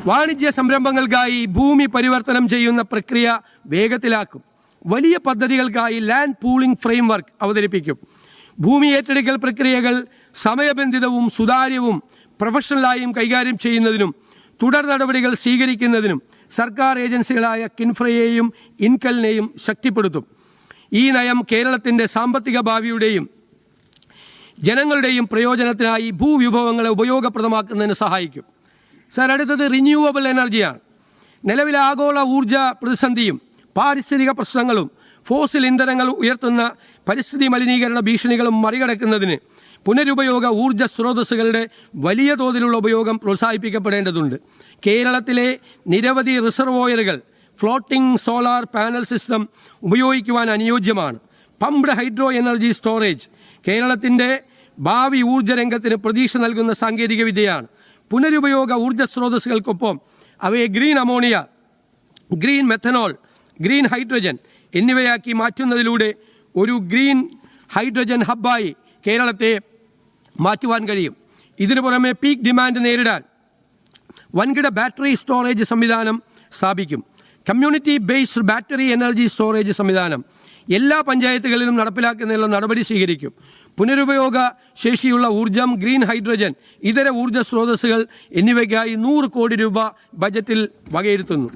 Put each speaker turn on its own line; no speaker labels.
വാണിജ്യ സംരംഭങ്ങൾക്കായി ഭൂമി പരിവർത്തനം ചെയ്യുന്ന പ്രക്രിയ വേഗത്തിലാക്കും. വലിയ പദ്ധതികൾക്കായി ലാൻഡ് പൂളിംഗ് ഫ്രെയിംവർക്ക് അവതരിപ്പിക്കും. ഭൂമി ഏറ്റെടുക്കൽ പ്രക്രിയകൾ സമയബന്ധിതവും സുതാര്യവും പ്രൊഫഷണലായും കൈകാര്യം ചെയ്യുന്നതിനും തുടർ നടപടികൾ സ്വീകരിക്കുന്നതിനും സർക്കാർ ഏജൻസികളായ കിൻഫ്രയെയും ഇൻകലിനെയും ശക്തിപ്പെടുത്തും. ഈ നയം കേരളത്തിൻ്റെ സാമ്പത്തിക ഭാവിയുടെയും ജനങ്ങളുടെയും പ്രയോജനത്തിനായി ഭൂവിഭവങ്ങളെ ഉപയോഗപ്രദമാക്കുന്നതിന് സഹായിക്കും. സാർ, അടുത്തത് റിന്യൂവബിൾ എനർജിയാണ്. നിലവിലെ ആഗോള ഊർജ പ്രതിസന്ധിയും പാരിസ്ഥിതിക പ്രശ്നങ്ങളും ഫോസിൽ ഇന്ധനങ്ങൾ ഉയർത്തുന്ന പരിസ്ഥിതി മലിനീകരണ ഭീഷണികളും മറികടക്കുന്നതിന് പുനരുപയോഗ ഊർജ്ജ സ്രോതസ്സുകളുടെ വലിയ തോതിലുള്ള ഉപയോഗം പ്രോത്സാഹിപ്പിക്കപ്പെടേണ്ടതുണ്ട്. കേരളത്തിലെ നിരവധി റിസർവോയറുകൾ ഫ്ലോട്ടിംഗ് സോളാർ പാനൽ സിസ്റ്റം ഉപയോഗിക്കുവാൻ അനുയോജ്യമാണ്. പംപ്ഡ് ഹൈഡ്രോ എനർജി സ്റ്റോറേജ് കേരളത്തിൻ്റെ ഭാവി ഊർജ്ജ രംഗത്തിന് പ്രതീക്ഷ നൽകുന്ന സാങ്കേതിക വിദ്യയാണ്. പുനരുപയോഗ ഊർജ്ജ സ്രോതസ്സുകൾക്കൊപ്പം അവയെ green ammonia, green methanol, green hydrogen എന്നിവയാക്കി മാറ്റുന്നതിലൂടെ ഒരു ഗ്രീൻ ഹൈഡ്രജൻ ഹബ്ബായി കേരളത്തെ മാറ്റുവാൻ കഴിയും. ഇതിനു പുറമെ പീക്ക് ഡിമാൻഡ് നേരിടാൻ വൻകിട ബാറ്ററി സ്റ്റോറേജ് സംവിധാനം സ്ഥാപിക്കും. Community based battery energy storage സംവിധാനം എല്ലാ പഞ്ചായത്തുകളിലും നടപ്പിലാക്കുന്നതിനുള്ള നടപടി സ്വീകരിക്കും. പുനരുപയോഗ ശേഷിയുള്ള ഊർജം, ഗ്രീൻ ഹൈഡ്രജൻ, ഇതര ഊർജ്ജ സ്രോതസ്സുകൾ എന്നിവയ്ക്കായി 100 കോടി രൂപ ബജറ്റിൽ വകയിരുത്തുന്നു.